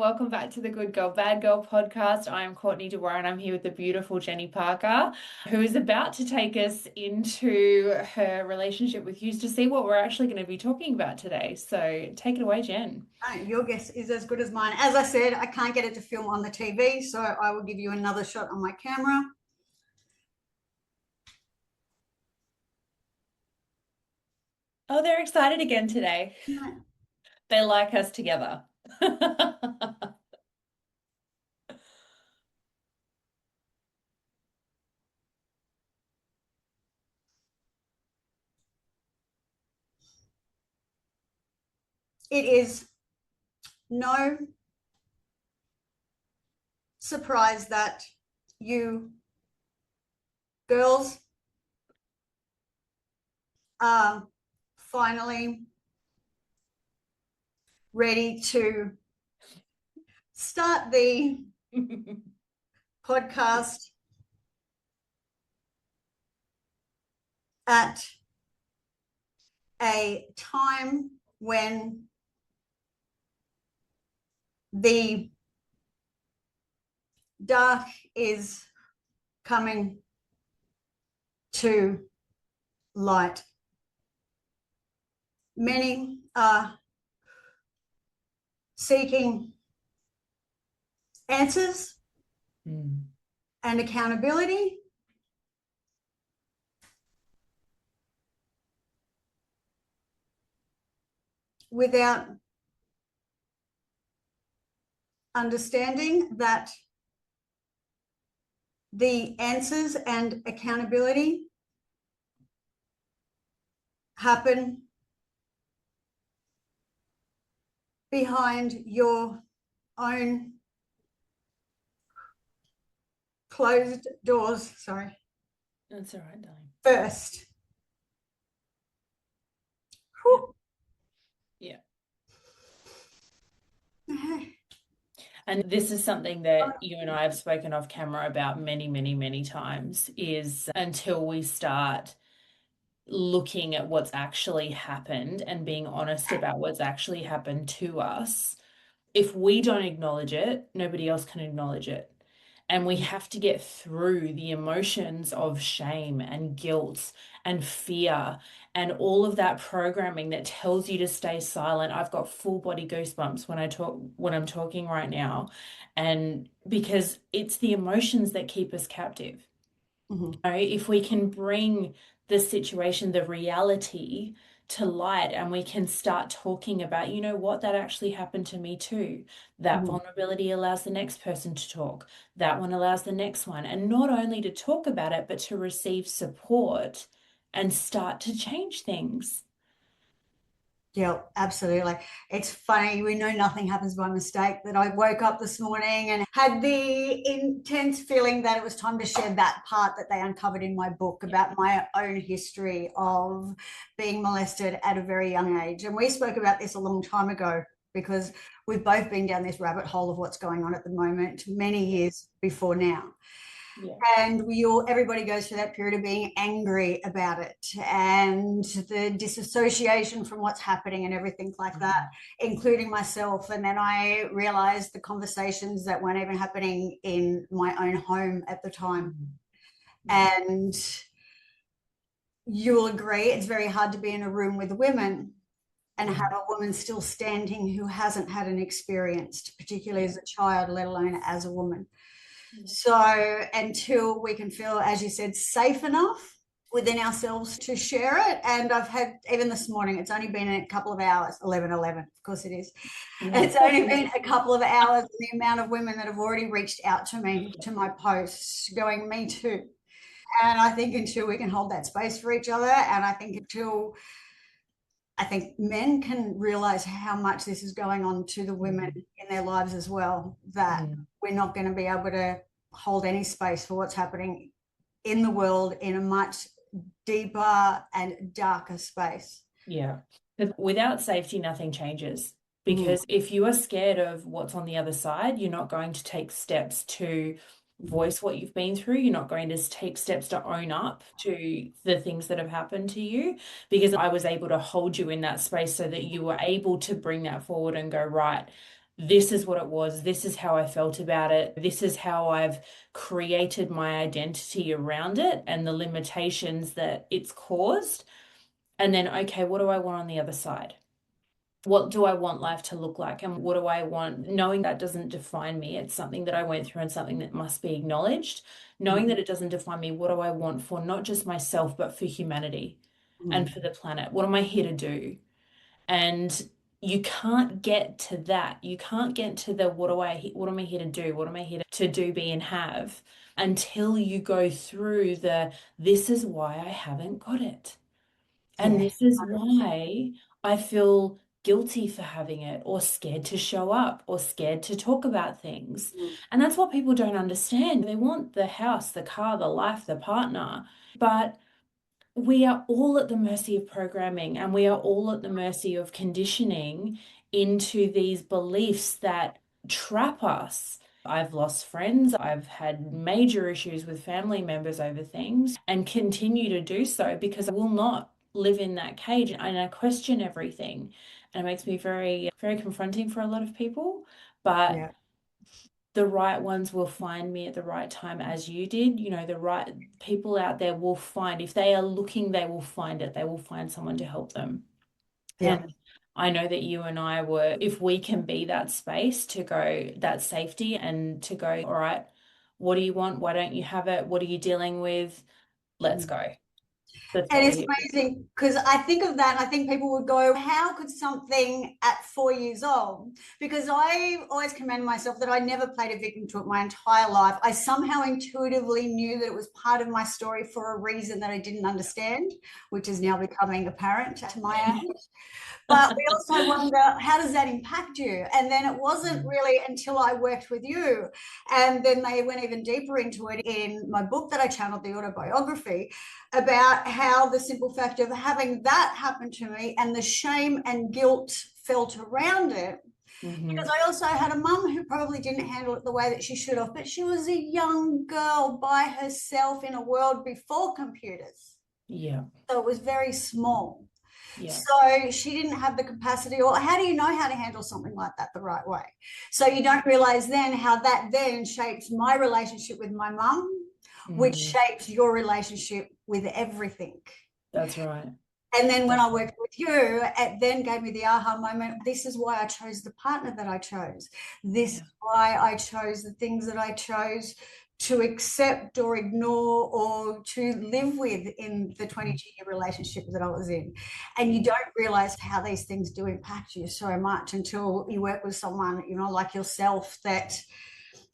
Welcome back to the Good Girl, Bad Girl podcast. I am Courtney DeWar and I'm here with the beautiful Jenny Parker, who is about to take us into her relationship with Quse to see what we're actually going to be talking about today. So take it away, Jen. Your guess is as good as mine. As I said, I can't get it to film on the TV, so I will give you another shot on my camera. Oh, they're excited again today. They like us together. It is no surprise that you girls are finally ready to start the podcast at a time when the dark is coming to light. Many are seeking answers and accountability. Without understanding that the answers and accountability happen behind your own closed doors. Sorry. That's all right, darling. First. Yeah. And this is something that you and I have spoken off camera about many, many, many times, is until we start looking at what's actually happened and being honest about what's actually happened to us, if we don't acknowledge it, nobody else can acknowledge it. And we have to get through the emotions of shame and guilt and fear and all of that programming that tells you to stay silent. I've got full body goosebumps when I'm talking right now. And because it's the emotions that keep us captive. If we can bring the situation, the reality to light, and we can start talking about, you know what, that actually happened to me too. That vulnerability allows the next person to talk. That one allows the next one. And not only to talk about it, but to receive support and start to change things. Yeah, absolutely. It's funny. We know nothing happens by mistake. That I woke up this morning and had the intense feeling that it was time to share that part that they uncovered in my book about my own history of being molested at a very young age. And we spoke about this a long time ago because we've both been down this rabbit hole of what's going on at the moment many years before now. Yeah. And everybody goes through that period of being angry about it and the disassociation from what's happening and everything like that, including myself. And then I realized the conversations that weren't even happening in my own home at the time. And you'll agree it's very hard to be in a room with women and have a woman still standing who hasn't had an experience, particularly as a child, let alone as a woman. So until we can feel, as you said, safe enough within ourselves to share it. And I've had, even this morning, it's only been a couple of hours, 11:11, of course it is. It's only been a couple of hours, and the amount of women that have already reached out to me, to my posts, going, me too. And I think until we can hold that space for each other, and I think men can realize how much this is going on to the women in their lives as well, that we're not going to be able to hold any space for what's happening in the world in a much deeper and darker space. Yeah. Without safety, nothing changes. Because if you are scared of what's on the other side, you're not going to take steps to voice what you've been through. You're not going to take steps to own up to the things that have happened to you, because I was able to hold you in that space so that you were able to bring that forward and go, right, this is what it was, this is how I felt about it, this is how I've created my identity around it and the limitations that it's caused. And then, okay, what do I want on the other side? What do I want life to look like? And what do I want? Knowing that doesn't define me. It's something that I went through and something that must be acknowledged. Knowing that it doesn't define me, what do I want for not just myself, but for humanity and Mm. for the planet? What am I here to do? And you can't get to that. You can't get to the what am I here to do? What am I here to do, be, and have until you go through the this is why I haven't got it. And Yeah. this is why I feel guilty for having it, or scared to show up, or scared to talk about things. Mm. And that's what people don't understand. They want the house, the car, the life, the partner, but we are all at the mercy of programming, and we are all at the mercy of conditioning into these beliefs that trap us. I've lost friends. I've had major issues with family members over things and continue to do so because I will not live in that cage, and I question everything. And it makes me very, very confronting for a lot of people. But Yeah. the right ones will find me at the right time, as you did. You know, the right people out there will find, if they are looking, they will find it. They will find someone to help them. Yeah. And I know that you and I were, if we can be that space to go, that safety, and to go, all right, what do you want? Why don't you have it? What are you dealing with? Let's Mm. go. That's And what we're it's here for. amazing because I think of that, and I think people would go, how could something at 4 years old? Because I always commend myself that I never played a victim to it my entire life. I somehow intuitively knew that it was part of my story for a reason that I didn't understand, which is now becoming apparent to my age. But we also wonder, how does that impact you? And then it wasn't really until I worked with you, and then they went even deeper into it in my book that I channeled, the autobiography, about how the simple fact of having that happen to me and the shame and guilt felt around it. Because Mm-hmm. I also had a mum who probably didn't handle it the way that she should have, but she was a young girl by herself in a world before computers. Yeah. So it was very small. Yeah. So she didn't have the capacity, or how do you know how to handle something like that the right way? So you don't realize then how that then shapes my relationship with my mum, which Mm-hmm. shapes your relationship with everything. That's right. And then when That's I right. worked with you, it then gave me the aha moment. This is why I chose the partner that I chose. This Yeah. is why I chose the things that I chose to accept or ignore or to live with in the 22-year relationship that I was in. And Yeah. you don't realize how these things do impact you so much until you work with someone, like yourself, that,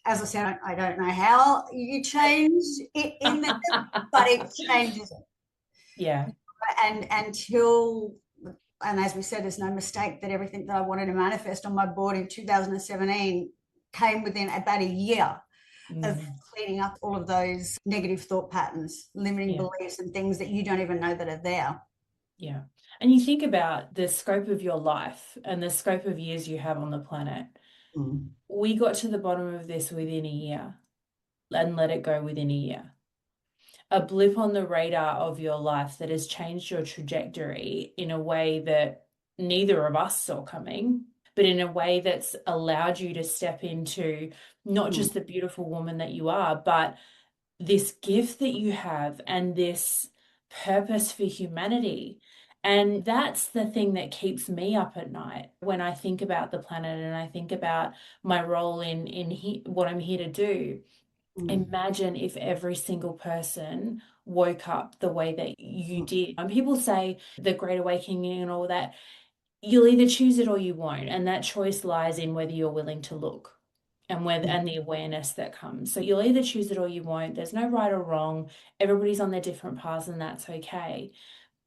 as I said, I don't know how you change it in there, but it changes it. Yeah. And until, and as we said, there's no mistake that everything that I wanted to manifest on my board in 2017 came within about a year of Mm-hmm. cleaning up all of those negative thought patterns, limiting Yeah. beliefs, and things that you don't even know that are there. Yeah. And you think about the scope of your life and the scope of years you have on the planet. Mm. We got to the bottom of this within a year and let it go within a year. A blip on the radar of your life that has changed your trajectory in a way that neither of us saw coming, but in a way that's allowed you to step into not Mm. just the beautiful woman that you are, but this gift that you have and this purpose for humanity. And that's the thing that keeps me up at night when I think about the planet and I think about my role in what I'm here to do. Mm. Imagine if every single person woke up the way that you Mm. did. And people say the Great Awakening and all that, you'll either choose it or you won't. And that choice lies in whether you're willing to look and whether Mm. and the awareness that comes. So you'll either choose it or you won't. There's no right or wrong. Everybody's on their different paths, and that's okay.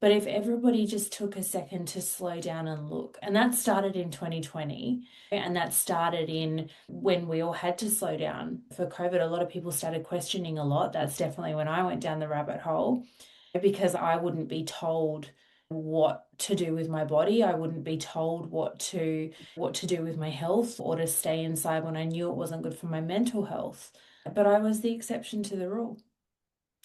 But if everybody just took a second to slow down and look, and that started in 2020, and that started in when we all had to slow down for COVID, a lot of people started questioning a lot. That's definitely when I went down the rabbit hole because I wouldn't be told what to do with my body. I wouldn't be told what to do with my health or to stay inside when I knew it wasn't good for my mental health. But I was the exception to the rule.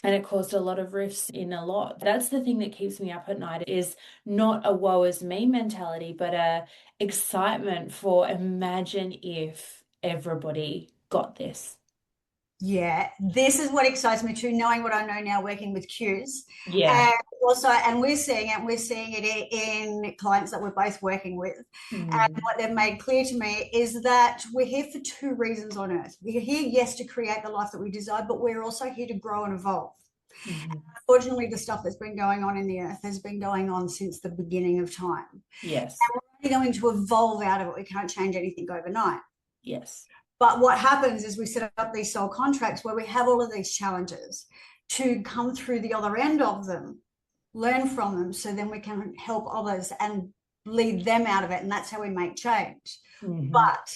And it caused a lot of rifts in a lot. That's the thing that keeps me up at night, is not a woe is me mentality, but a excitement for imagine if everybody got this. Yeah, this is what excites me too, knowing what I know now working with Quse. Yeah. And also, and we're seeing it in clients that we're both working with. And Mm, what they've made clear to me is that we're here for two reasons on earth. We're here, yes, to create the life that we desire, but we're also here to grow and evolve. mhm. Unfortunately, the stuff that's been going on in the earth has been going on since the beginning of time. And Yes. we're only going to evolve out of it. We can't change anything overnight. Yes. But what happens is we set up these soul contracts where we have all of these challenges to come through the other end of them, learn from them, so then we can help others and lead them out of it. And that's how we make change. Hmm. But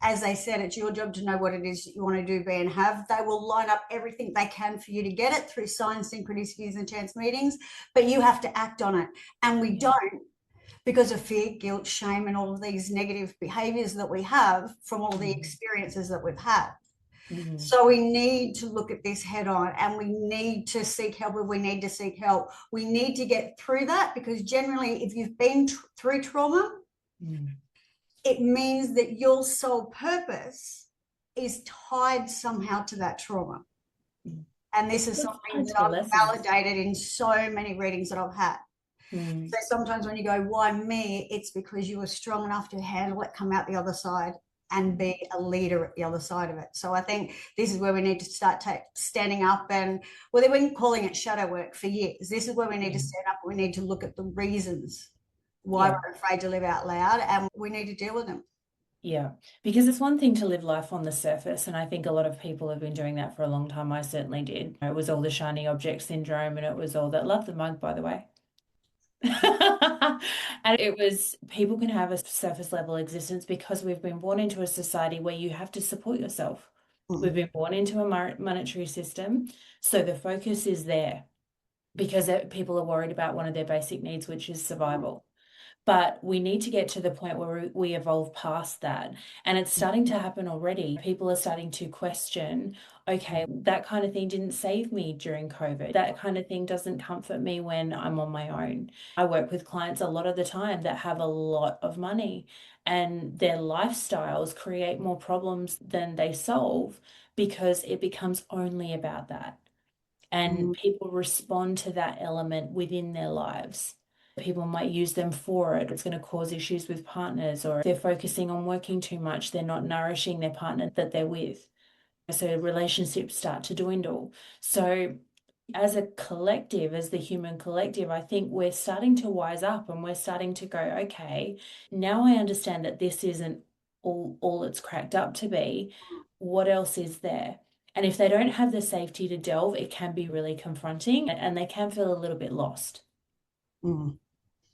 as they said, it's your job to know what it is you want to do, be, and have. They will line up everything they can for you to get it through signs, synchronicities, and chance meetings, but you have to act on it. And we Yeah. don't, because of fear, guilt, shame, and all of these negative behaviors that we have from all the Hmm. experiences that we've had. Hmm. So we need to look at this head on, and we need to seek help if we need to seek help. We need to get through that, because generally, if you've been through trauma, Hmm. it means that your soul purpose is tied somehow to that trauma. And this is It's something tied that to the I've lessons. validated in so many readings that I've had. Mm. So sometimes when you go, why me? It's because you were strong enough to handle it, come out the other side, and be a leader at the other side of it. So I think this is where we need to start standing up. And well, they've been calling it shadow work for years. This is where we need to Yeah. stand up. We need to look at the reasons why Yeah. we're afraid to live out loud, and we need to deal with them. Yeah. Because it's one thing to live life on the surface, and I think a lot of people have been doing that for a long time. I certainly did. It was all the shiny object syndrome, and it was all that. Love the mug, by the way. And it was people can have a surface level existence because we've been born into a society where you have to support yourself. We've Mm, been born into a monetary system, so the focus is there because people are worried about one of their basic needs, which is mm, survival. But we need to get to the point where we evolve past that. And it's starting to happen already. People are starting to question, okay, that kind of thing didn't save me during COVID. That kind of thing doesn't comfort me when I'm on my own. I work with clients a lot of the time that have a lot of money, and their lifestyles create more problems than they solve because it becomes only about that. And mm, people respond to that element within their lives. People might use them for it. It's going to cause issues with partners, or if they're focusing on working too much, they're not nourishing their partner that they're with. So relationships start to dwindle. So, as a collective, as the human collective, I think we're starting to wise up and we're starting to go, okay, now I understand that this isn't all it's cracked up to be. What else is there? And if they don't have the safety to delve, it can be really confronting and they can feel a little bit lost. mm,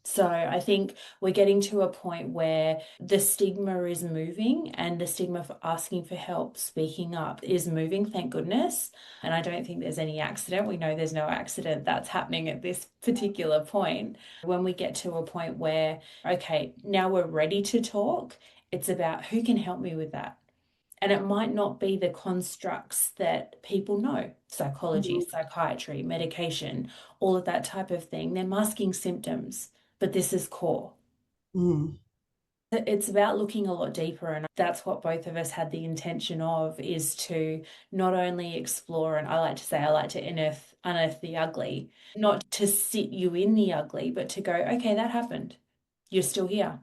So I think we're getting to a point where the stigma is moving and the stigma for asking for help, speaking up is moving, thank goodness. And I don't think there's any accident. We know there's no accident that's happening at this particular point. When we get to a point where, okay, now we're ready to talk, it's about who can help me with that. And it might not be the constructs that people know, psychology, mm, psychiatry, medication, all of that type of thing. They're masking symptoms, but this is core. mm, It's about looking a lot deeper, and that's what both of us had the intention of, is to not only explore, and I like to say I like to unearth the ugly, not to sit you in the ugly, but to go, okay, that happened. You're still here.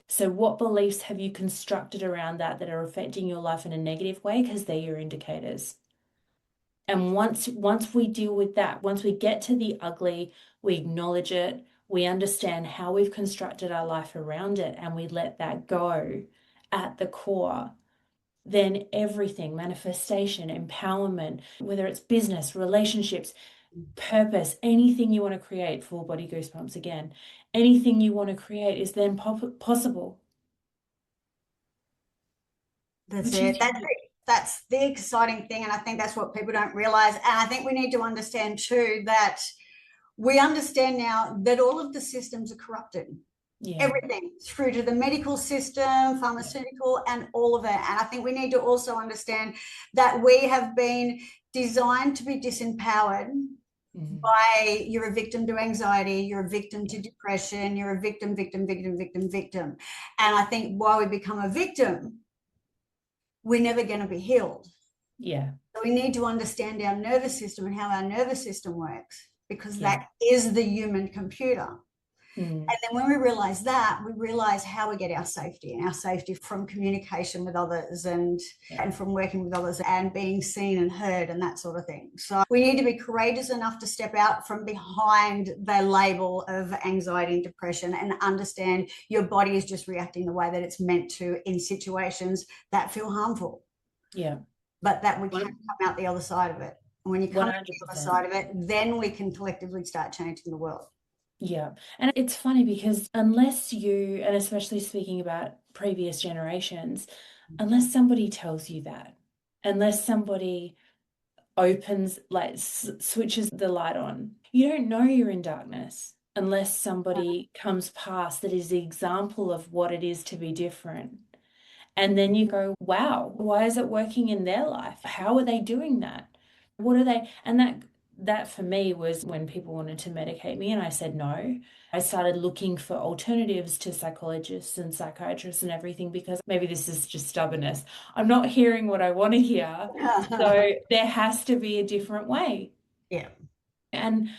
So what beliefs have you constructed around that are affecting your life in a negative way? Because they're your indicators. And once we deal with that, once we get to the ugly, we acknowledge it, we understand how we've constructed our life around it, and we let that go at the core, then everything, manifestation, empowerment, whether it's business, relationships, purpose, anything you want to create, full body goosebumps again, anything you want to create is then possible. that's Which is it. That's the exciting thing, and I think that's what people don't realize. And I think we need to understand too that we understand now that all of the systems are corrupted. Yeah. Everything through to the medical system, pharmaceutical, and all of it. And I think we need to also understand that we have been designed to be disempowered Mm. by you're a victim to anxiety, you're a victim to depression, you're a victim, victim, victim, victim, victim. And I think while we become a victim, we're never going to be healed. Yeah. So we need to understand our nervous system and how our nervous system works, because Yeah. that is the human computer. Mm. And then when we realize that, we realize how we get our safety, and our safety from communication with others, Yeah. and from working with others and being seen and heard and that sort of thing. So we need to be courageous enough to step out from behind the label of anxiety and depression and understand your body is just reacting the way that it's meant to in situations that feel harmful. Yeah. But that we can come out the other side of it. And when you come out the other 100%. side of it, then we can collectively start changing the world. Yeah. And it's funny because unless you, and especially speaking about previous generations, unless somebody tells you that, unless somebody opens, like switches the light on, you don't know you're in darkness unless somebody comes past that is the example of what it is to be different. And then you go, wow, why is it working in their life? How are they doing that? What are they? And that for me was when people wanted to medicate me and I said no. I started looking for alternatives to psychologists and psychiatrists and everything because maybe this is just stubbornness. I'm not hearing what I want to hear. So there has to be a different way. Yeah. And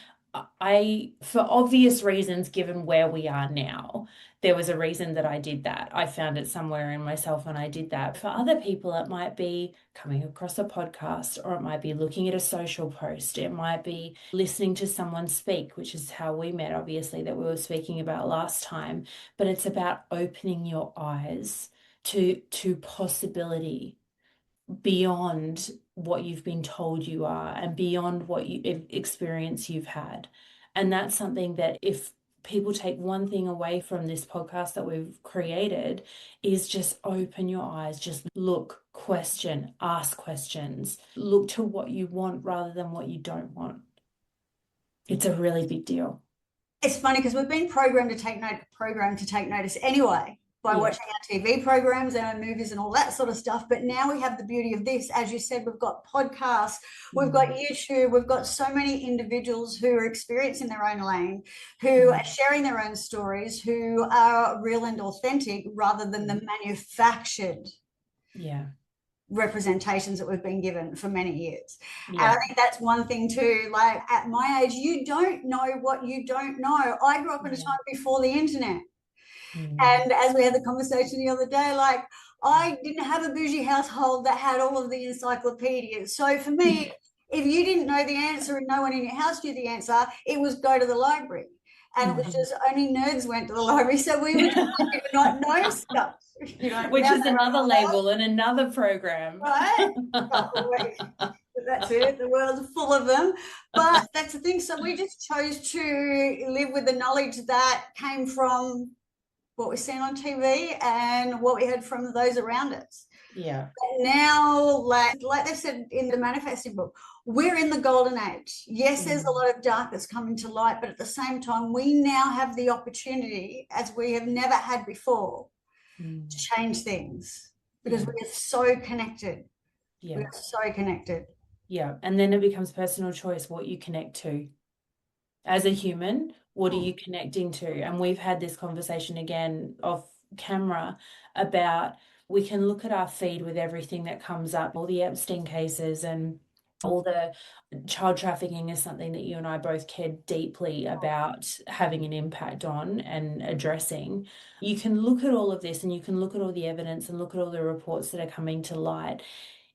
for obvious reasons, given where we are now, there was a reason that I did that. I found it somewhere in myself and I did that. For other people, it might be coming across a podcast, or it might be looking at a social post. It might be listening to someone speak, which is how we met, obviously, that we were speaking about last time. But it's about opening your eyes to possibility beyond what you've been told you are and beyond what experience you've had. And that's something that if people take one thing away from this podcast that we've created is just open your eyes, just look, question, ask questions, look to what you want rather than what you don't want. It's a really big deal. It's funny because we've been programmed to take notice anyway by Yeah. watching our TV programs and our movies and all that sort of stuff. But now we have the beauty of this, as you said, we've got podcasts, we've got YouTube, we've got so many individuals who are experiencing their own lane, who are sharing their own stories, who are real and authentic rather than the manufactured Yeah. representations that we've been given for many years. And I Yeah. think that's one thing too. Like at my age, you don't know what you don't know. I grew up in a Yeah. time before the internet. Mm. And as we had the conversation the other day, like I didn't have a bougie household that had all of the encyclopedias. So for me, if you didn't know the answer and no one in your house knew the answer, it was go to the library. And it was just only nerds went to the library. So we were just lucky to not know stuff. You know, Which now is another label and another program. right? That's it. The world's full of them. But that's the thing. So we just chose to live with the knowledge that came from what we've seen on TV and what we heard from those around us. Yeah. And now, like they've said in the manifesting book, we're in the golden age. Yes, there's a lot of dark that's coming to light, but at the same time, we now have the opportunity, as we have never had before, to change things because Yeah. we are so connected. We Yeah. are so connected. Yeah. And then it becomes personal choice what you connect to. As a human, what are Hmm. you connecting to? And we've had this conversation again off camera about we can look at our feed with everything that comes up, all the Epstein cases and all the child trafficking is something that you and I both care deeply about having an impact on and addressing. You can look at all of this and you can look at all the evidence and look at all the reports that are coming to light.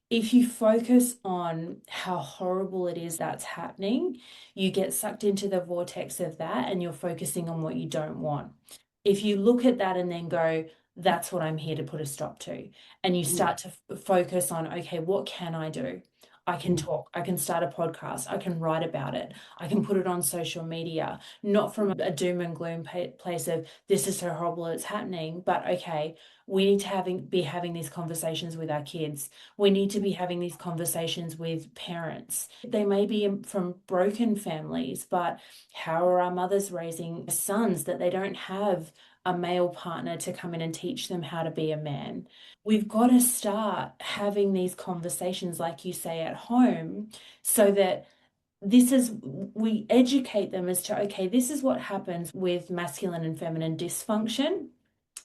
If you focus on how horrible it is that's happening, you get sucked into the vortex of that and you're focusing on what you don't want. If you look at that and then go, that's what I'm here to put a stop to, and you start to focus on, okay, what can I do? I can talk, I can start a podcast, I can write about it, I can put it on social media, not from a doom and gloom place of this is so horrible it's happening, but okay, we need to be having these conversations with our kids. We need to be having these conversations with parents. They may be from broken families, but how are our mothers raising sons that they don't have a male partner to come in and teach them how to be a man. We've got to start having these conversations, like you say, at home, so that we educate them as to, okay, this is what happens with masculine and feminine dysfunction,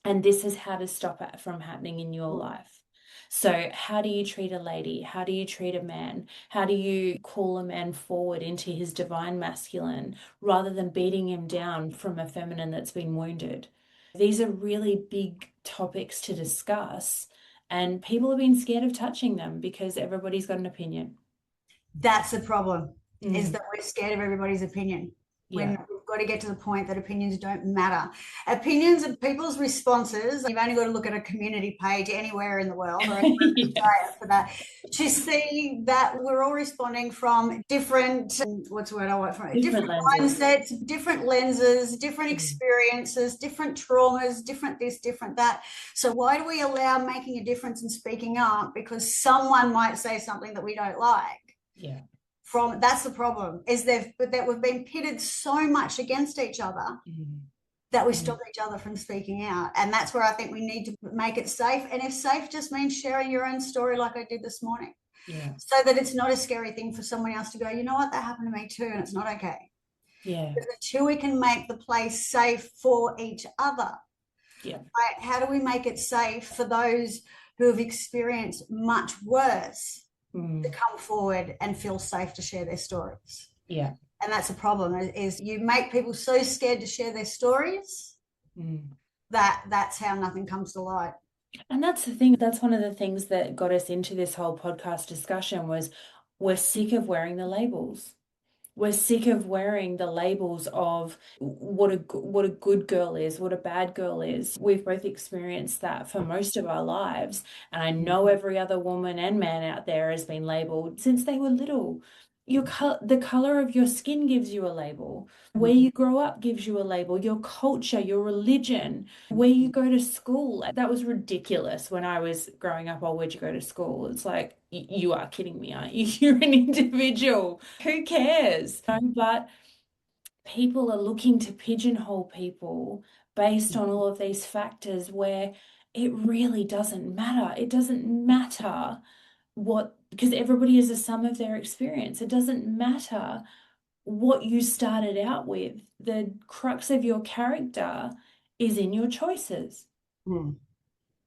and this is how to stop it from happening in your life. So, how do you treat a lady? How do you treat a man? How do you call a man forward into his divine masculine rather than beating him down from a feminine that's been wounded? These are really big topics to discuss, and people have been scared of touching them because everybody's got an opinion. That's the problem, is Mm, that we're scared of everybody's opinion. When yeah. we've got to get to the point that opinions don't matter. Opinions of people's responses, you've only got to look at a community page anywhere in the world or anywhere in Australia Yes. for that, to see that we're all responding from different, what's the word I want from it? Different Different lenses. mindsets, different lenses, different Mm, experiences, different traumas, different this, different that. So why do we allow making a difference and speaking up because someone might say something that we don't like? yeah. From that's the problem, is that we've been pitted so much against each other Mm, that we mm, stop each other from speaking out. And that's where I think we need to make it safe. And if safe just means sharing your own story like I did this morning, yeah. so that it's not a scary thing for someone else to go, you know what, that happened to me too, and it's not okay. Yeah. Because until we can make the place safe for each other, Yeah. right, how do we make it safe for those who have experienced much worse to Mm, come forward and feel safe to share their stories? yeah. And that's a problem, is you make people so scared to share their stories Mm. that that's how nothing comes to light. And that's the thing. That's one of the things that got us into this whole podcast discussion was we're sick of wearing the labels. We're sick of wearing the labels of what a good girl is, what a bad girl is. We've both experienced that for most of our lives, and I know every other woman and man out there has been labeled since they were little. The color of your skin gives you a label. Where you grow up gives you a label. Your culture, your religion, where you go to school. That was ridiculous when I was growing up. Oh, where'd you go to school? It's like, you are kidding me, aren't you? You're an individual. Who cares? But people are looking to pigeonhole people based on all of these factors where it really doesn't matter. It doesn't matter because everybody is a sum of their experience. It doesn't matter what you started out with. The crux of your character is in your choices. Mm.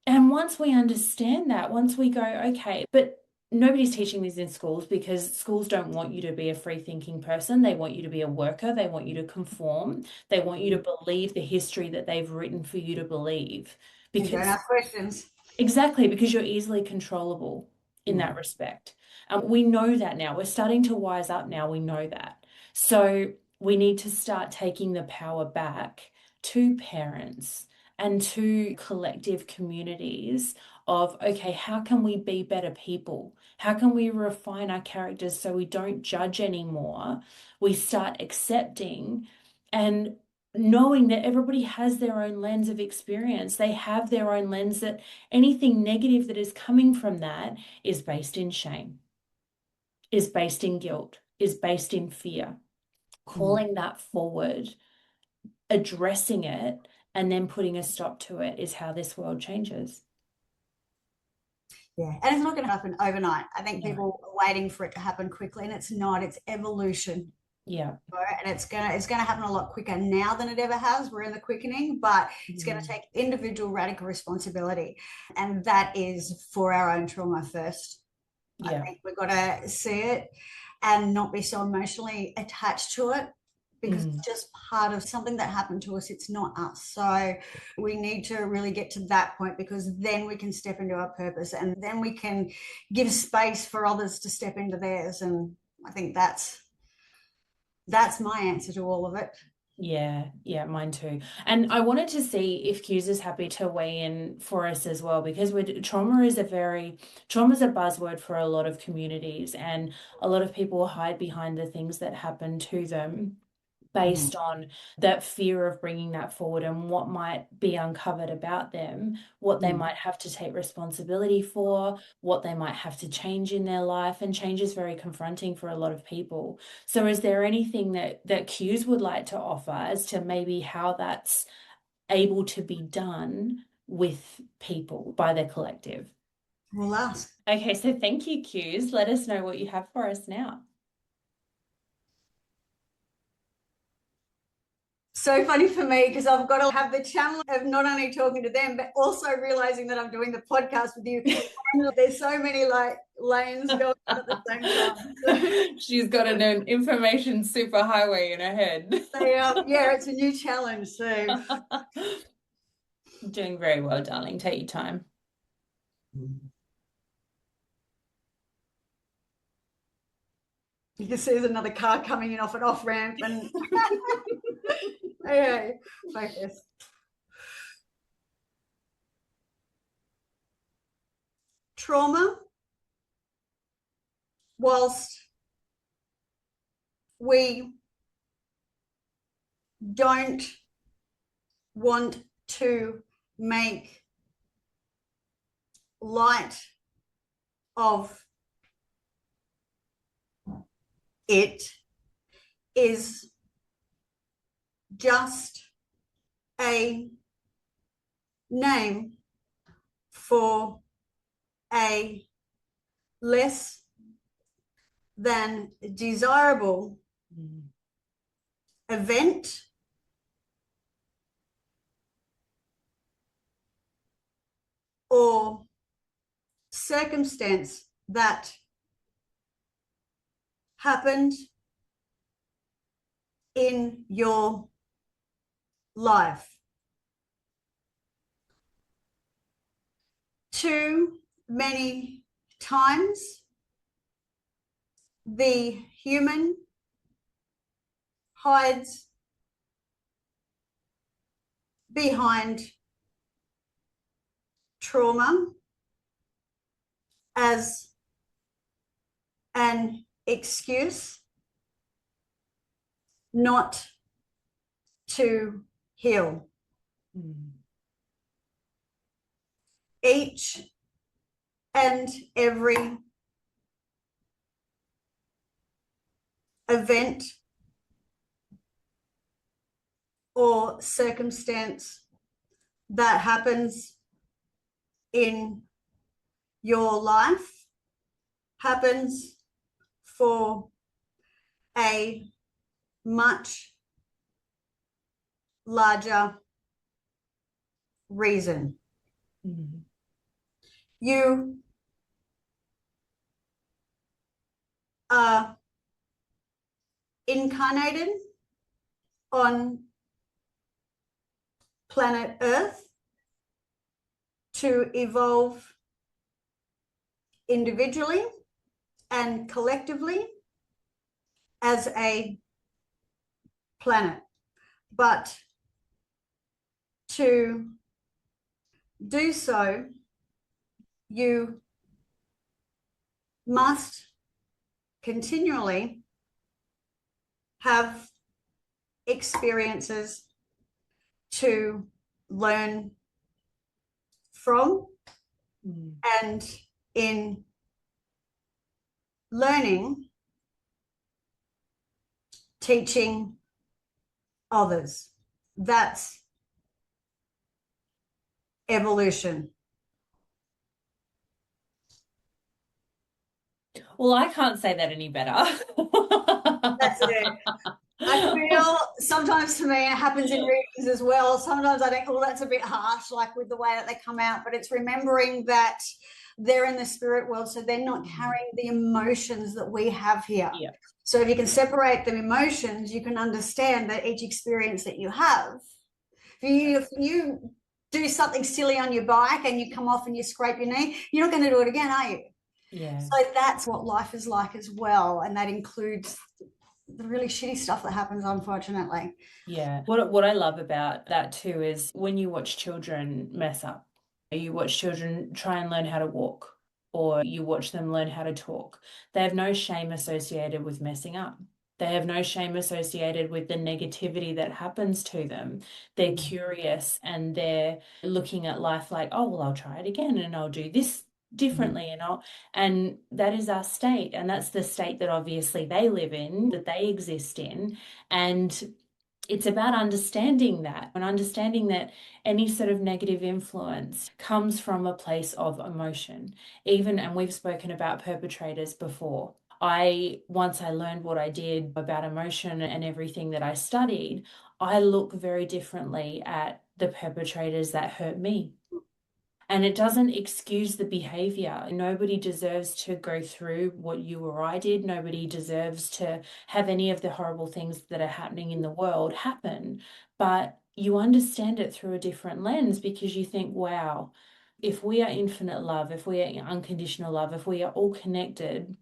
And once we understand that, once we go, okay, but nobody's teaching this in schools because schools don't want you to be a free thinking person. They want you to be a worker. They want you to conform. They want you to believe the history that they've written for you to believe. And don't Because ask questions. exactly, because you're easily controllable in that Mm. respect. We know that now. We're starting to wise up now. We know that. So we need to start taking the power back to parents and to collective communities of, okay, how can we be better people? How can we refine our characters so we don't judge anymore? We start accepting and knowing that everybody has their own lens of experience. They have their own lens that anything negative that is coming from that is based in shame, is based in guilt, is based in fear. Mm. Calling that forward, addressing it, and then putting a stop to it is how this world changes. Yeah, and it's not going to happen overnight. I think No. people are waiting for it to happen quickly, and it's not. It's evolution, Yeah. right? And it's gonna happen a lot quicker now than it ever has. We're in the quickening, but it's going to Mm. take individual radical responsibility, and that is for our own trauma first. I Yeah. think we've got to see it and not be so emotionally attached to it, because Mm. it's just part of something that happened to us. It's not us. So we need to really get to that point, because then we can step into our purpose, and then we can give space for others to step into theirs. And I think that's my answer to all of it. Yeah, yeah, mine too. And I wanted to see if Quse is happy to weigh in for us as well, because trauma is a buzzword for a lot of communities, and a lot of people hide behind the things that happen to them Mm. based on that fear of bringing that forward and what might be uncovered about them, what they Mm. might have to take responsibility for, what they might have to change in their life. And change is very confronting for a lot of people. So is there anything that Quse would like to offer as to maybe able to be done with people by their collective. We'll ask. Okay, so thank you, Quse. Let us know what you have for us now. So funny for me because I've got to have the challenge of not only talking to them, but also realizing that I'm doing the podcast with you. There's so many like lanes going on at the same time. She's got an information superhighway in her head. So, yeah, it's a new challenge. So Doing very well, darling. Take your time. you can see there's another car coming in off an off ramp, and okay, focus. Trauma, whilst we don't want to make light of it, is just a name for a less than desirable event or circumstance that happened in your life. Too many times, the human hides behind trauma as an excuse not to heal. Each and every event or circumstance that happens in your life happens for a much larger reason. You are incarnated on planet Earth to evolve individually and collectively as a planet. But to do so, you must continually have experiences to learn from, and in learning, teaching others. That's evolution. Well, I can't say that any better. That's it. I feel sometimes, to me, it happens in readings as well. Sometimes I think, oh, that's a bit harsh, like with the way that they come out, but it's remembering that they're in the spirit world, so they're not carrying the emotions that we have here. Yeah. So if you can separate the emotions, you can understand that each experience that you have, if you do something silly on your bike and you come off and you scrape your knee, you're not going to do it again, are you? Yeah. So that's what life is like as well, and that includes the really shitty stuff that happens, unfortunately. Yeah. What I love about that too is when you watch children mess up, you watch children try and learn how to walk, or you watch them learn how to talk. They have no shame associated with messing up. They have no shame associated with the negativity that happens to them. They're curious and they're looking at life like, oh, well, I'll try it again and I'll do this differently and that is our state, and that's the state that obviously they live in, that they exist in. And It's about understanding that and understanding that any sort of negative influence comes from a place of emotion. Even, and we've spoken about perpetrators before. Once I learned what I did about emotion and everything that I studied, I look very differently at the perpetrators that hurt me. And it doesn't excuse the behavior. Nobody deserves to go through what you or I did. Nobody deserves to have any of the horrible things that are happening in the world happen. But you understand it through a different lens because you think, wow, if we are infinite love, if we are unconditional love, if we are all connected,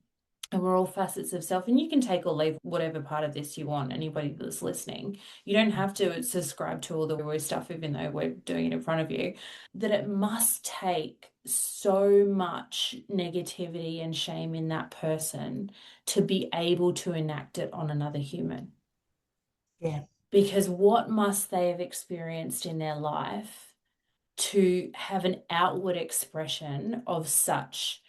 and we're all facets of self, and you can take or leave whatever part of this you want, anybody that's listening. You don't have to subscribe to all the woo stuff, even though we're doing it in front of you. That it must take so much negativity and shame in that person to be able to enact it on another human. Yeah. Because what must they have experienced in their life to have an outward expression of such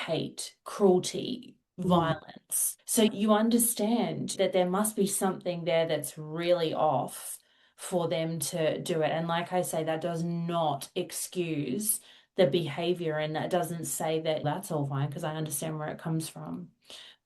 hate, cruelty, Mm. violence? So you understand that there must be something there that's really off for them to do it. And like I say, that does not excuse the behavior, and that doesn't say that that's all fine because I understand where it comes from.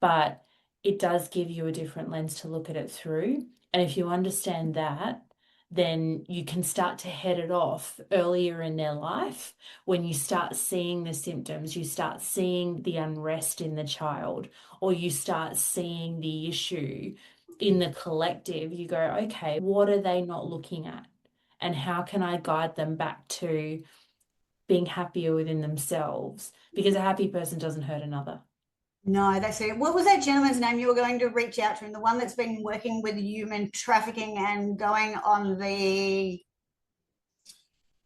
But it does give you a different lens to look at it through. And if you understand that, then you can start to head it off earlier in their life. When you start seeing the symptoms, you start seeing the unrest in the child, or you start seeing the issue in the collective, you go, okay, what are they not looking at? And how can I guide them back to being happier within themselves? Because a happy person doesn't hurt another. No, that's it. What was that gentleman's name you were going to reach out to him? The one that's been working with human trafficking and going on the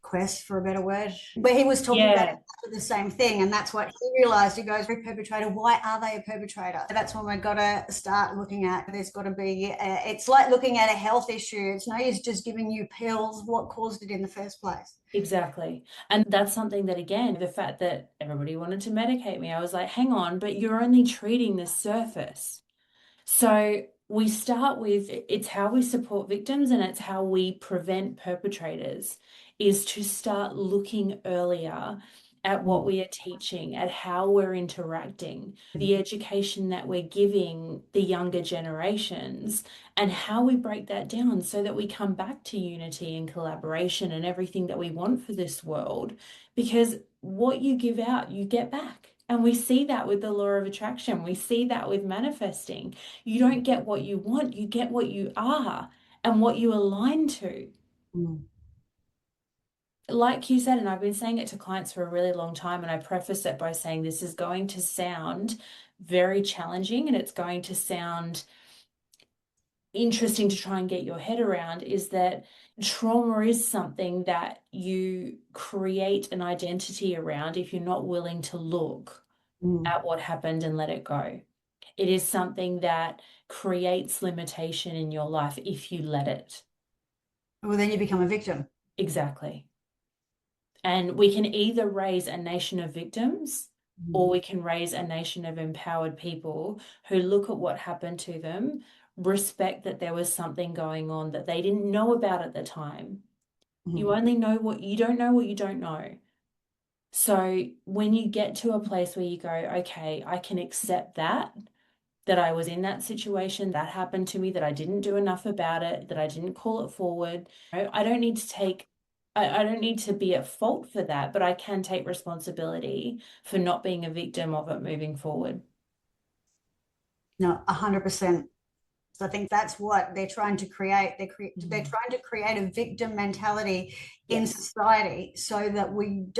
quest, for a better word, where he was talking about Yeah, exactly the same thing. And that's what he realized. He goes, perpetrator, why are they a perpetrator? That's when we've got to start looking at, there's got to be, it's like looking at a health issue. It's no use just giving you pills. What caused it in the first place? exactly. And that's something that, again, the fact that everybody wanted to medicate me, I was like, hang on, but you're only treating the surface. So we start with it's how we support victims and it's how we prevent perpetrators, is to start looking earlier at what Mm. we are teaching, at how we're interacting, the education that we're giving the younger generations, and how we break that down so that we come back to unity and collaboration and everything that we want for this world. Because what you give out, you get back. And we see that with the law of attraction. We see that with manifesting. You don't get what you want, you get what you are and what you align to. Mm. Like you said, and I've been saying it to clients for a really long time, and I preface it by saying this is going to sound very challenging and it's going to sound interesting to try and get your head around, is that trauma is something that you create an identity around if you're not willing to look Mm. at what happened and let it go. It is something that creates limitation in your life if you let it. Well, then you become a victim. Exactly. And we can either raise a nation of victims or Mm. we can raise a nation of empowered people who look at what happened to them, respect that there was something going on that they didn't know about at the time. You Mm. only know what you don't know, what you don't know. So when you get to a place where you go, okay, I can accept that I was in that situation, that happened to me, that I didn't do enough about it, that I didn't call it forward. I don't need to take, I don't need to be at fault for that, but I can take responsibility for not being a victim of it moving forward. No, 100%. So I think that's what they're trying to create. They're Mm. trying to create a victim mentality in Yes. society so that we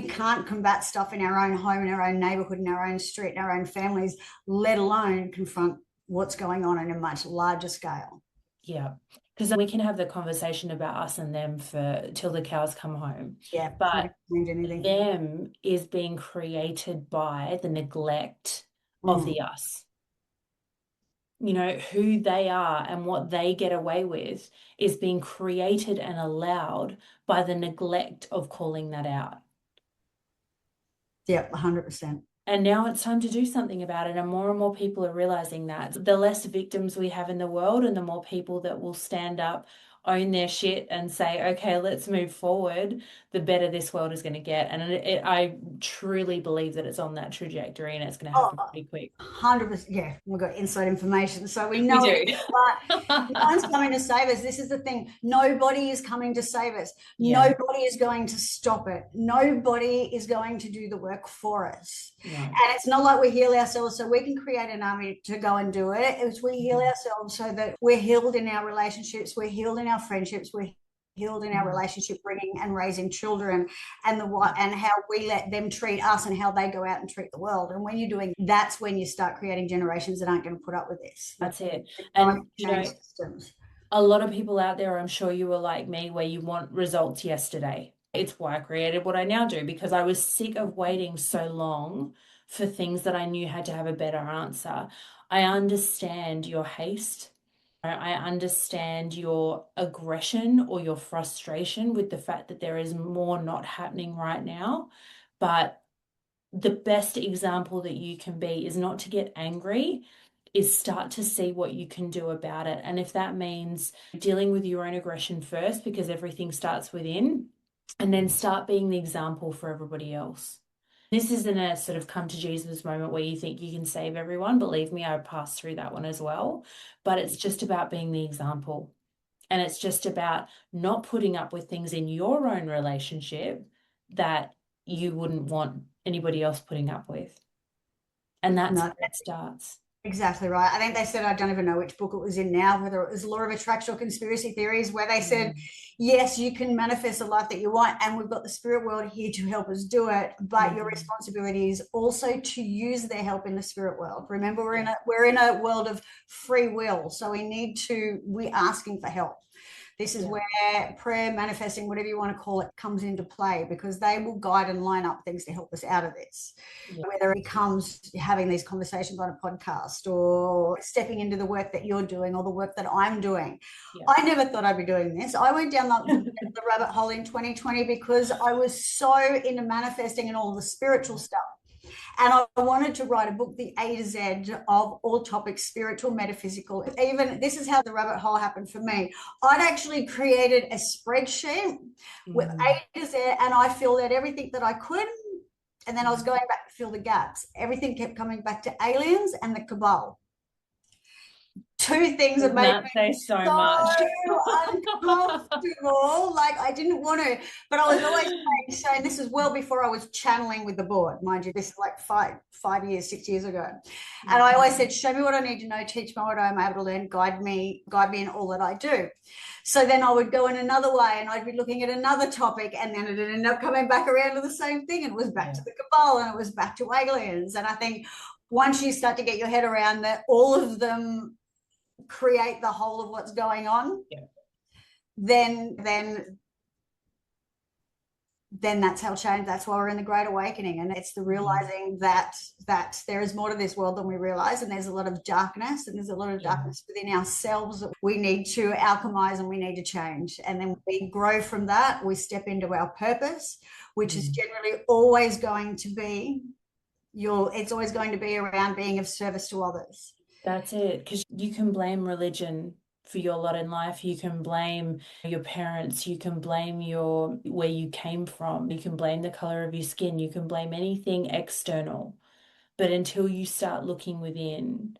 can't combat stuff in our own home, in our own neighborhood, in our own street, in our own families, let alone confront what's going on a much larger scale. Yeah. Because we can have the conversation about us and them for till the cows come home. Yeah, not But change anything. them is being created by the neglect of Mm. the us. Who they are and what they get away with is being created and allowed by the neglect of calling that out. Yeah, 100%. And now it's time to do something about it. And more people are realizing that. The less victims we have in the world and the more people that will stand up, own their shit and say, okay, let's move forward, the better this world is going to get. And I truly believe that it's on that trajectory and it's going to Oh, happen pretty quick. 100%. Yeah, we've got inside information, so we We know it do. is. But no one's coming to save us. This is the thing. Nobody is coming to save us. Yeah. Nobody is going to stop it. Nobody is going to do the work for us. No. And it's not like we heal ourselves so we can create an army to go and do it. It's we heal Mhm. ourselves so that we're healed in our relationships, we're healed in our friendships, we're healed in our Mhm. relationship bringing and raising children, and the what and how we let them treat us and how they go out and treat the world. And when you're doing that's when you start creating generations that aren't going to put up with this. Like That's it. going And, to change systems. a lot of people out there, I'm sure you were like me, where you want results yesterday. It's why I created what I now do because I was sick of waiting so long for things that I knew had to have a better answer. I understand your haste. I understand your aggression or your frustration with the fact that there is more not happening right now. But the best example that you can be is not to get angry, is start to see what you can do about it. And if that means dealing with your own aggression first, because everything starts within, and then start being the example for everybody else. This isn't a sort of come to Jesus moment where you think you can save everyone. Believe me, I passed through that one as well. But it's just about being the example. And it's just about not putting up with things in your own relationship that you wouldn't want anybody else putting up with. And that's No, where it starts. exactly right. I think they said, I don't even know which book it was in now, whether it was Law of Attraction or Conspiracy Theories, where they said, Mm. yes, you can manifest a life that you want, and we've got the spirit world here to help us do it. But your Mhm. responsibility is also to use their help in the spirit world. Remember, we're Yeah. in a world of free will, so we're asking for help. This is Yeah. where prayer, manifesting, whatever you want to call it, comes into play because they will guide and line up things to help us out of this. Yeah. Whether it comes having these conversations on a podcast or stepping into the work that you're doing or the work that I'm doing. Yeah. I never thought I'd be doing this. I went down the rabbit hole in 2020 because I was so into manifesting and all the spiritual stuff. And I wanted to write a book, the A to Z of all topics, spiritual, metaphysical. Even this is how the rabbit hole happened for me. I'd actually created a spreadsheet with Mhm. A to Z, and I filled out everything that I could. And then I was going back to fill the gaps. Everything kept coming back to aliens and the cabal. Two things that Doesn't made that say so so much? uncomfortable. Like I didn't want to, but I was always saying this is well before I was channeling with the board, mind you. This is like 5 years, 6 years ago. And I always said, show me what I need to know, teach me what I'm able to learn, guide me in all that I do. So then I would go in another way and I'd be looking at another topic and then it'd end up coming back around to the same thing. And it was back to Yeah. the cabal and it was back to aliens. And I think once you start to get your head around that all of them create the whole of what's going on, Yeah. then that's how change. That's why we're in the Great Awakening, and it's the Mhm. realizing that there is more to this world than we realize, and there's a lot of darkness, and there's a lot of Yeah. darkness within ourselves that we need to alchemize and we need to change. And then we grow from that. We step into our purpose, which is Mm. generally always going to be it's always going to be around being of service to others. That's it. Because you can blame religion for your lot in life. You can blame your parents. You can blame your where you came from. You can blame the color of your skin. You can blame anything external. But until you start looking within,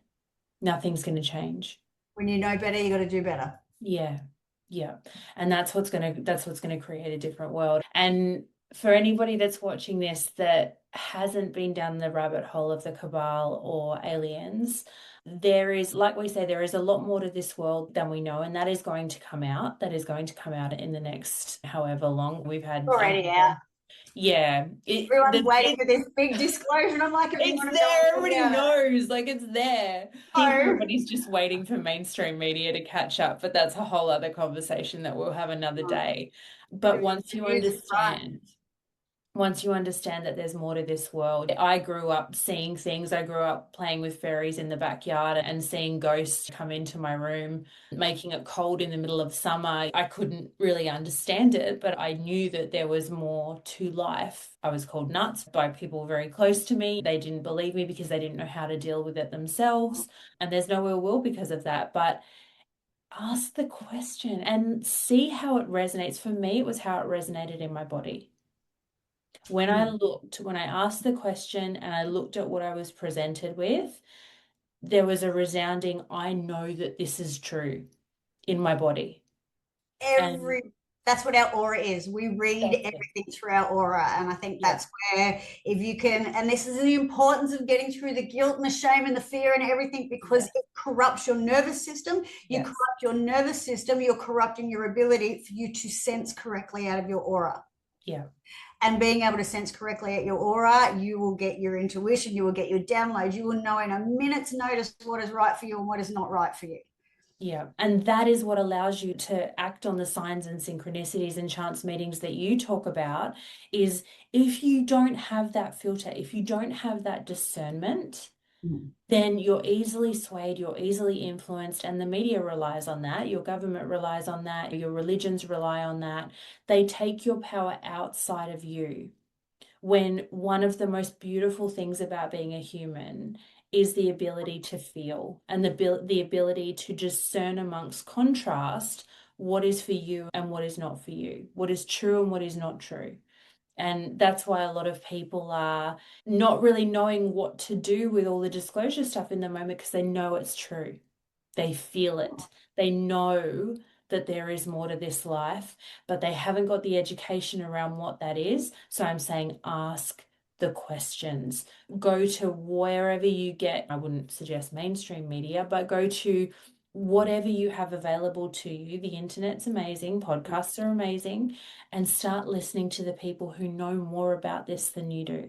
nothing's going to change. When you know better, you got to do better. Yeah. Yeah. And that's what's going to create a different world. And for anybody that's watching this that hasn't been down the rabbit hole of the cabal or aliens, there is, like we say, there is a lot more to this world than we know, and that is going to come out. That is going to come out in the next however long we've had. Already out. Yeah, Everyone's waiting for this big disclosure. And I'm like, if you it's want to go there. and talk Everybody about it. knows, like it's there. I think So everybody's just waiting for mainstream media to catch up, but that's a whole other conversation that we'll have another day. it But is once the you news front. understand, once you understand that there's more to this world. I grew up seeing things. I grew up playing with fairies in the backyard and seeing ghosts come into my room, making it cold in the middle of summer. I couldn't really understand it, but I knew that there was more to life. I was called nuts by people very close to me. They didn't believe me because they didn't know how to deal with it themselves. And there's no ill will because of that. But ask the question and see how it resonates. For me, it was how it resonated in my body. When I asked the question and I looked at what I was presented with, there was a resounding, I know that this is true in my body. And Every That's what our aura is. We read that's it. everything through our aura, and I think Yeah. that's where, if you can, and this is the importance of getting through the guilt and the shame and the fear and everything, because Yeah. it corrupts your nervous system. You Yes. corrupt your nervous system, you're corrupting your ability for you to sense correctly out of your aura. Yeah. And being able to sense correctly at your aura, you will get your intuition, you will get your downloads, you will know in a minute's notice what is right for you and what is not right for you. Yeah. And that is what allows you to act on the signs and synchronicities and chance meetings that you talk about is if you don't have that filter, if you don't have that discernment, then you're easily swayed, you're easily influenced, and the media relies on that. Your government relies on that. Your religions rely on that. They take your power outside of you. When one of the most beautiful things about being a human is the ability to feel and the ability to discern amongst contrast what is for you and what is not for you, what is true and what is not true. And that's why a lot of people are not really knowing what to do with all the disclosure stuff in the moment because they know it's true. They feel it. They know that there is more to this life, but they haven't got the education around what that is. So I'm saying ask the questions. Go to wherever you get, I wouldn't suggest mainstream media, but go to whatever you have available to you. The internet's amazing, podcasts are amazing, and start listening to the people who know more about this than you do.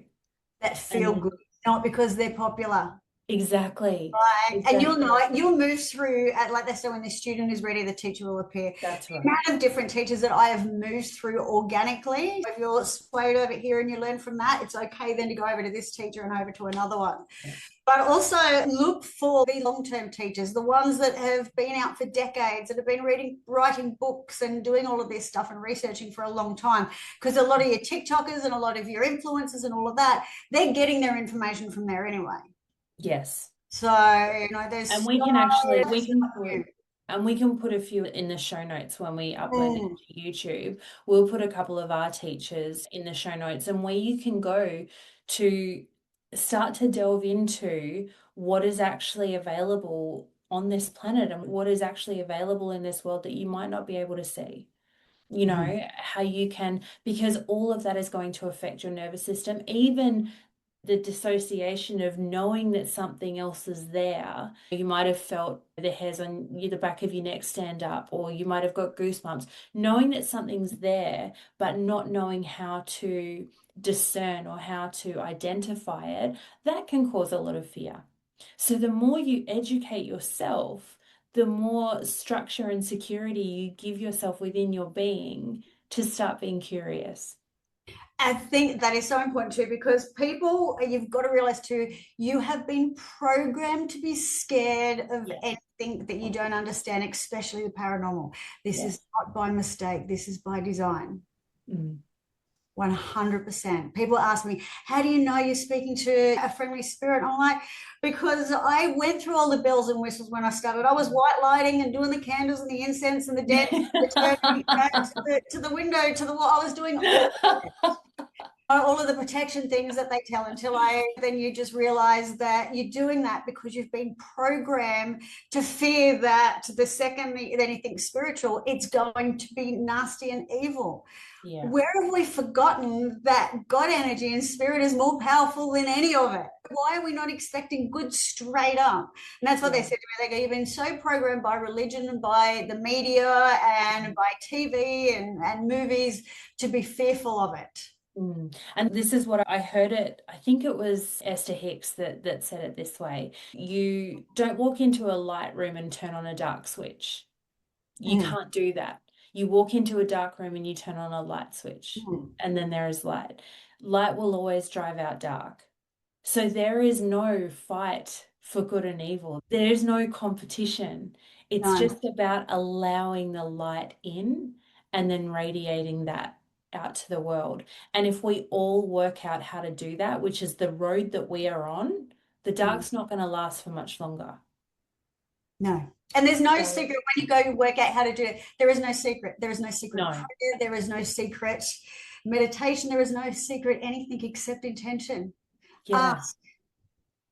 That And feel good, then, not because they're popular. exactly, Right. And you'll know exactly. it. You'll move through, like they say, when the student is ready, the teacher will appear. That's The right. amount of different teachers that I have moved through organically, if you're swayed over here and you learn from that, it's okay then to go over to this teacher and over to another one. Yeah. But also look for the long-term teachers, the ones that have been out for decades, that have been writing books and doing all of this stuff and researching for a long time. Because a lot of your TikTokers and a lot of your influencers and all of that, they're getting their information from there anyway. Yes. So, And there's we so can actually much new. we can put a few in the show notes when we upload Mm. it to YouTube. We'll put a couple of our teachers in the show notes and where you can go to start to delve into what is actually available on this planet and what is actually available in this world that you might not be able to see. You Mhm. know, how you can, because all of that is going to affect your nervous system, even the dissociation of knowing that something else is there. You might have felt the hairs on the back of your neck stand up, or you might have got goosebumps, knowing that something's there, but not knowing how to discern or how to identify it, that can cause a lot of fear. So the more you educate yourself, the more structure and security you give yourself within your being to start being curious. I think that is so important too, because people, you've got to realize too, you have been programmed to be scared of Yeah. anything that you don't understand, especially the paranormal. This is Yes. not by mistake, this is by design. Mm. 100%. People ask me, how do you know you're speaking to a friendly spirit? I'm like, because I went through all the bells and whistles when I started. I was white lighting and doing the candles and the incense and the dead, to the window, to the wall. I was doing all of the protection things that they tell until then you just realize that you're doing that because you've been programmed to fear that the second that anything spiritual, it's going to be nasty and evil. Yeah. Where have we forgotten that God energy and spirit is more powerful than any of it? Why are we not expecting good straight up? And that's what they Yeah. said to me. They go, you've been so programmed by religion and by the media and by TV and movies to be fearful of it. Mm. And this is what I heard it. I think it was Esther Hicks that said it this way. You don't walk into a light room and turn on a dark switch. You Mm. can't do that. You walk into a dark room and you turn on a light switch, Mm. and then there is light. Light will always drive out dark. So there is no fight for good and evil. There is no competition. It's No, just about allowing the light in and then radiating that out to the world. And if we all work out how to do that, which is the road that we are on, the mm, dark's not going to last for much longer. no. And there's no So, secret when you go to work out how to do it. There is no secret. There is no secret no, prayer. There is no secret meditation. There is no secret anything except intention. yeah, Ask.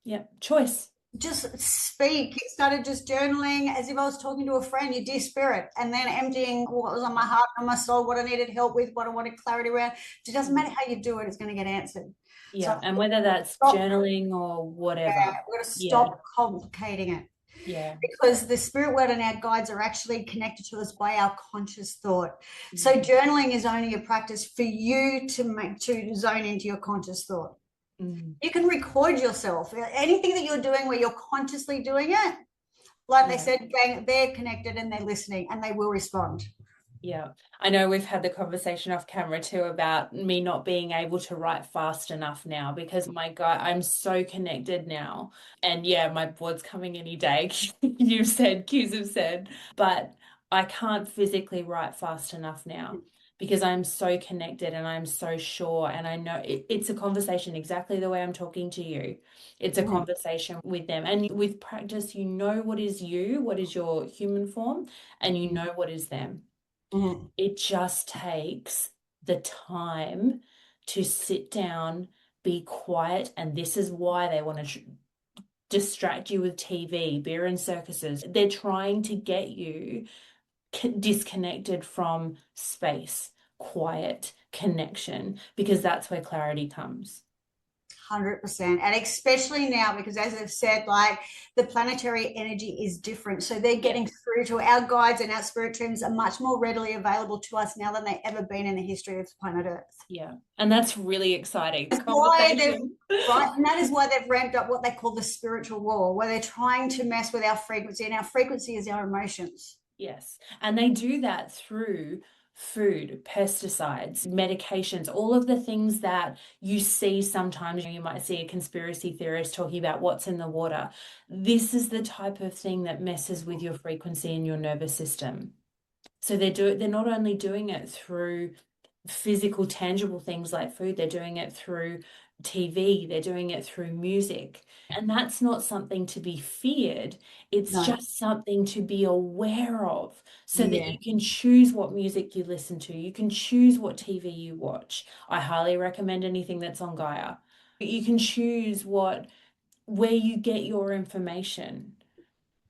yeah, choice. Just speak. It started just journaling as if I was talking to a friend, your dear spirit, and then emptying what was on my heart and my soul, what I needed help with, what I wanted clarity around. It doesn't matter how you do it, it's going to get answered. So Yeah, and whether that's stop, journaling or whatever. we're going to Yeah, stop complicating it, yeah. because the spirit world and our guides are actually connected to us by our conscious thought. So Mm. journaling is only a practice for you to make to zone into your conscious thought. Mm. You can record yourself. Anything that you're doing where you're consciously doing it, like they Yeah. said, they're connected and they're listening and they will respond. Yeah, I know we've had the conversation off camera too about me not being able to write fast enough now because my God, I'm so connected now. And yeah, my board's coming any day. You've said, Quse have said, but I can't physically write fast enough now because I'm so connected and I'm so sure. And I know it's a conversation exactly the way I'm talking to you. It's a Mhm. conversation with them. And with practice, you know what is you, what is your human form, and you know what is them. Mhm. It just takes the time to sit down, be quiet, and this is why they want to distract you with TV, beer and circuses. They're trying to get you disconnected from space, quiet, connection, because that's where clarity comes. 100%. And especially now, because as I've said, like the planetary energy is different. So they're Yeah. getting through to our guides, and our spirit teams are much more readily available to us now than they ever been in the history of planet Earth. Yeah. And that's really exciting That's why they've conversation. right, and that is why they've ramped up what they call the spiritual war, where they're trying to mess with our frequency, and our frequency is our emotions. Yes. And they do that through food, pesticides, medications, all of the things that you see sometimes. You might see a conspiracy theorist talking about what's in the water. This is the type of thing that messes with your frequency and your nervous system. So they're not only doing it through physical, tangible things like food. They're doing it through TV, they're doing it through music. And that's not something to be feared. It's No. just something to be aware of so that Yeah. you can choose what music you listen to. You can choose what TV you watch. I highly recommend anything that's on Gaia. You can choose where you get your information.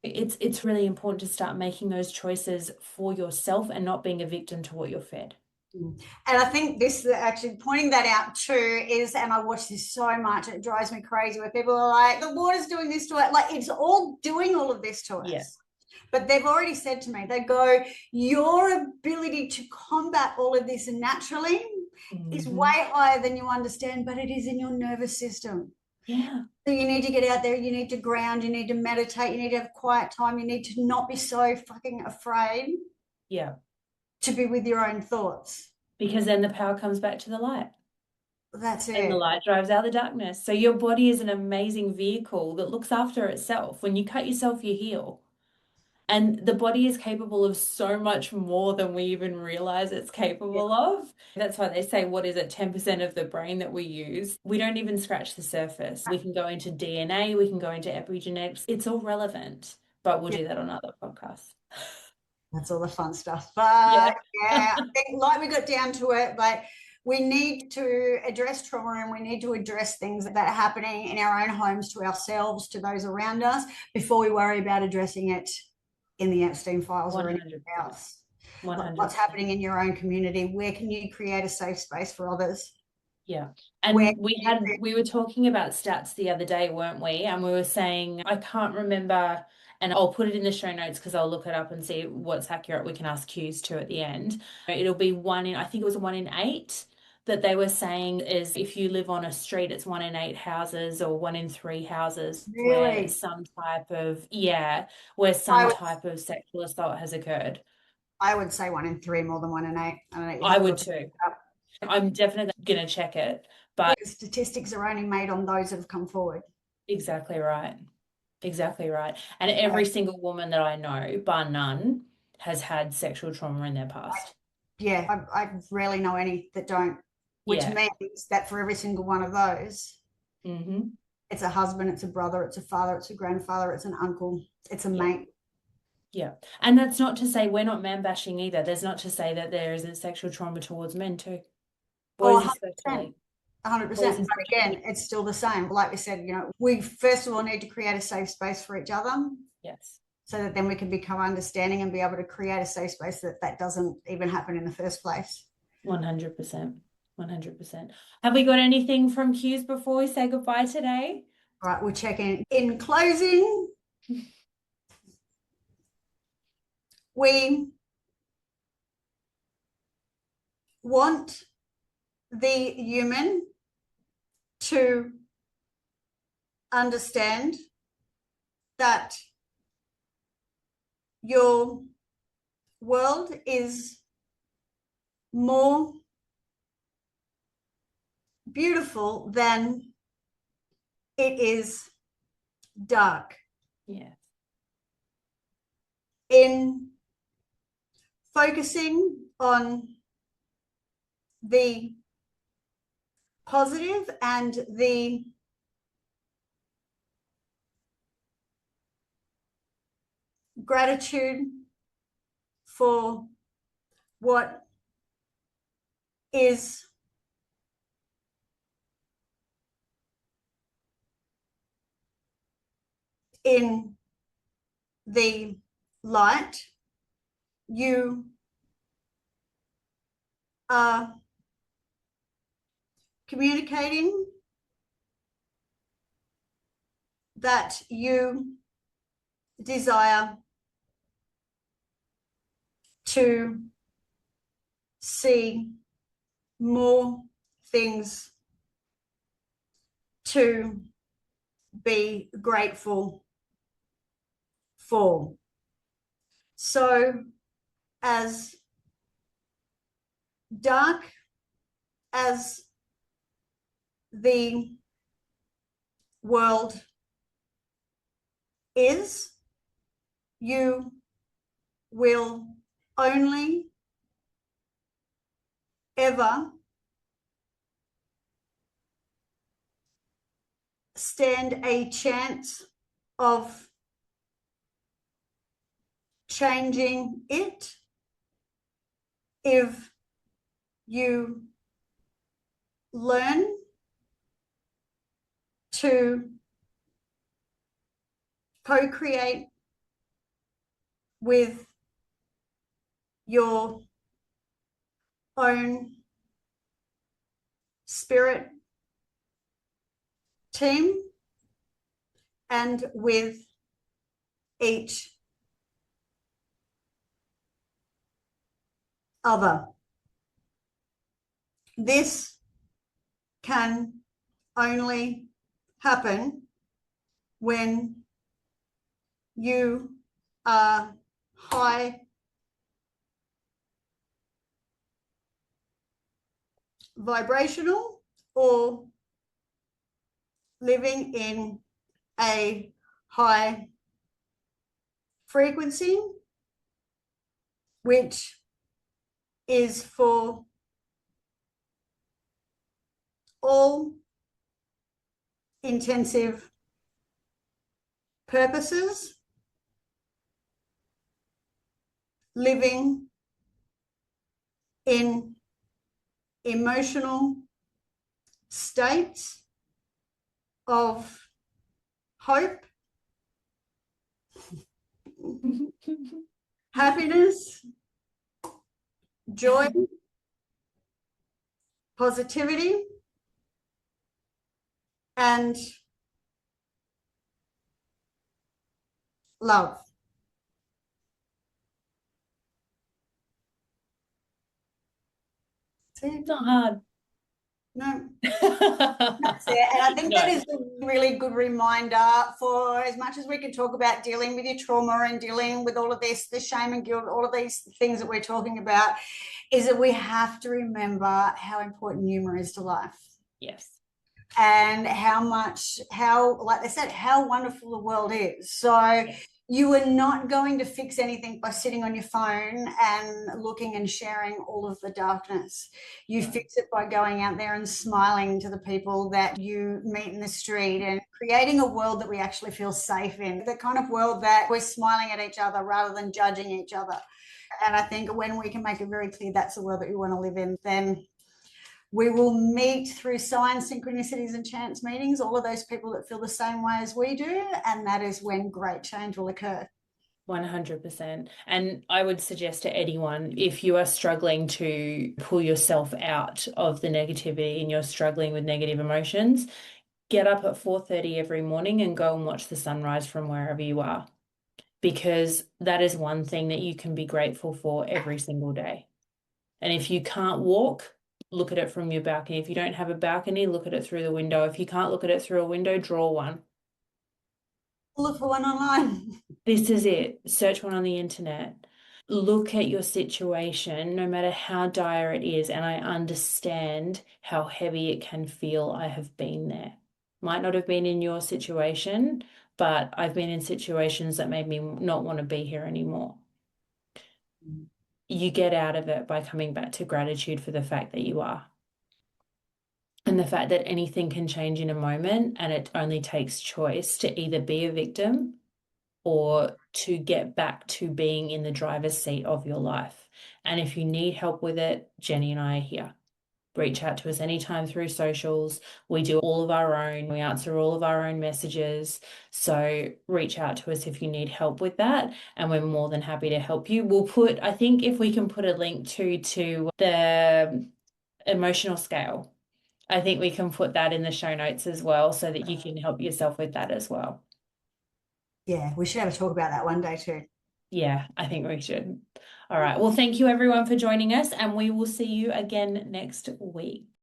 It's really important to start making those choices for yourself and not being a victim to what you're fed. And I think this actually pointing that out too is, and I watch this so much, it drives me crazy where people are like, the water's doing this to it. Like it's all doing all of this to Yeah. us. But they've already said to me, they go, your ability to combat all of this naturally is way Hmm. higher than you understand, but it is in your nervous system. Yeah. So you need to get out there, you need to ground, you need to meditate, you need to have quiet time, you need to not be so fucking afraid Yeah. to be with your own thoughts. Because then the power comes back to the light That's and the it. light drives out the darkness. So your body is an amazing vehicle that looks after itself. When you cut yourself, you heal. And the body is capable of so much more than we even realize it's Yeah. capable of. That's why they say, what is it, 10% of the brain that we use? We don't even scratch the surface. We can go into DNA, we can go into epigenetics. It's all relevant, but we'll Yeah. do that on other podcasts. That's all the fun stuff. But Yeah. yeah, I think like we got down to it, like we need to address trauma and we need to address things that are happening in our own homes to ourselves, to those around us, before we worry about addressing it in the Epstein files or anything 100%. else. Like what's 100%. happening in your own community? Where can you create a safe space for others? Yeah. Where And can you create, we were talking about stats the other day, weren't we? And we were saying, I can't remember, and I'll put it in the show notes because I'll look it up and see what's accurate. We can ask Q's too at the end. It'll be one in, I think it was 1 in 8 that they were saying is if you live on a street, it's 1 in 8 houses or 1 in 3 houses where really? some type of, yeah, where I some would type of sexual assault has occurred. I would say 1 in 3 more than 1 in 8. I don't know, you I have to would look too. it up. I'm definitely going to check it. But statistics are only made on those that have come forward. exactly right. Exactly right. And every single woman that I know, bar none, has had sexual trauma in their past. Yeah, I rarely know any that don't, which Yeah. means that for every single one of those, Mm-hmm. it's a husband, it's a brother, it's a father, it's a grandfather, it's an uncle, it's a Yeah. mate. Yeah. And that's not to say we're not man bashing either. There's not to say that there isn't sexual trauma towards men too. Oh, Boys 100%. especially. 100%. Boys But especially. again, it's still the same. Like we said, we first of all need to create a safe space for each other Yes. so that then we can become understanding and be able to create a safe space that doesn't even happen in the first place. 100%. 100%. Have we got anything from Quse before we say goodbye today? All right, we'll check in. In closing, we want the human to understand that your world is more beautiful than it is dark. Yeah. In focusing on the positive and the gratitude for what is in the light, you are communicating that you desire to see more things to be grateful for. So, as dark as the world is, you will only ever stand a chance of changing it if you learn to co-create with your own spirit team and with each other. This can only happen when you are high vibrational or living in a high frequency, which is for all intensive purposes, living in emotional states of hope, happiness, joy, positivity, and love. It's not hard. No. That's it. And I think that No. is a really good reminder for as much as we can talk about dealing with your trauma and dealing with all of this, the shame and guilt, all of these things that we're talking about, is that we have to remember how important humor is to life. Yes. and like they said, how wonderful the world is. So you are not going to fix anything by sitting on your phone and looking and sharing all of the darkness. You Right. fix it by going out there and smiling to the people that you meet in the street and creating a world that we actually feel safe in, the kind of world that we're smiling at each other rather than judging each other. And I think when we can make it very clear that's the world that we want to live in, then we will meet through signs, synchronicities, and chance meetings, all of those people that feel the same way as we do. And that is when great change will occur. 100%. And I would suggest to anyone, if you are struggling to pull yourself out of the negativity and you're struggling with negative emotions, get up at 4:30 every morning and go and watch the sunrise from wherever you are, because that is one thing that you can be grateful for every single day. And if you can't walk, look at it from your balcony. If you don't have a balcony, look at it through the window. If you can't look at it through a window, draw one. Look for one online. This is it. Search one on the internet. Look at your situation, no matter how dire it is. And I understand how heavy it can feel. I have been there. Might not have been in your situation, but I've been in situations that made me not want to be here anymore. You get out of it by coming back to gratitude for the fact that you are. And the fact that anything can change in a moment, and it only takes choice to either be a victim or to get back to being in the driver's seat of your life. And if you need help with it, Jenny and I are here. Reach out to us anytime through socials. We do all of our own, we answer all of our own messages. So reach out to us if you need help with that. And we're more than happy to help you. We'll put, I think if we can put a link to the emotional scale, I think we can put that in the show notes as well so that you can help yourself with that as well. Yeah, we should have a talk about that one day too. Yeah, I think we should. All right. Well, thank you everyone for joining us, and we will see you again next week.